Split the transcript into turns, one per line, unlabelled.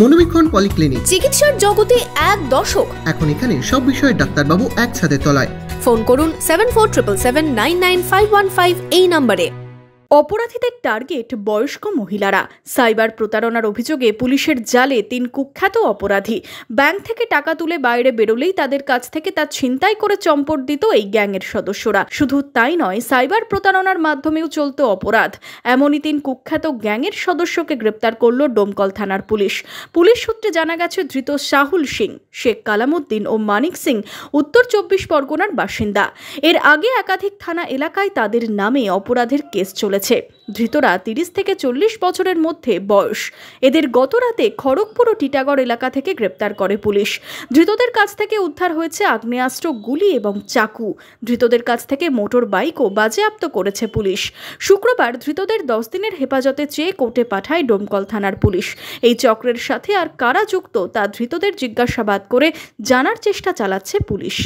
মনোবীক্ষণ polyclinic,
চিকিৎসার জগতে এক দশক।
এখন এখানে সব বিষয়ে ডাক্তারবাবু একসাথে তলায়।
ফোন করুন 7477999515 এই নম্বরে। অপরাধীদের টার্গেট বয়স্ক মহিলারা। সাইবার প্রতারণার অভিযোগে পুলিশের জালে 3 কুখ্যাত অপরাধী। ব্যাংক থেকে টাকা তুলে বাইরে বেরোলেই তাদের কাছ থেকে তা ছিনতাই করে চম্পট দিত এই গ্যাংয়ের সদস্যরা। শুধু তাই নয়, সাইবার প্রতারণার মাধ্যমেও চলত অপরাধ। এমনই 3 কুখ্যাত গ্যাংয়ের সদস্যকে গ্রেপ্তার করল ডোমকল থানার পুলিশ। পুলিশ সূত্রে জানা গেছে, ধৃত শাহুল সিং, শেখ কালামউদ্দিন ও মানিক সিং উত্তর 24 পরগনার বাসিন্দা। এর আগে একাধিক থানা এলাকায় তাদের নামে অপরাধের কেস চলেছে। ধৃতরা 30 থেকে 40 বছরের মধ্যে বয়স। এদের গত রাতে খড়গপুর ও টিটাগড় এলাকা থেকে গ্রেপ্তার করে পুলিশ। ধৃতদের কাছ থেকে উদ্ধার হয়েছে আগ্নেয়াস্ত্র, গুলি এবং চাকু। ধৃতদের কাছ থেকে মোটর বাইকও বাজেয়াপ্ত করেছে পুলিশ। শুক্রবার ধৃতদের 10 দিনের হেফাজতে চেয়ে কোর্টে পাঠায় ডোমকল থানার পুলিশ। এই চক্রের সাথে আর কারা যুক্ত তা ধৃতদের জিজ্ঞাসাবাদ করে জানার চেষ্টা চালাচ্ছে পুলিশ।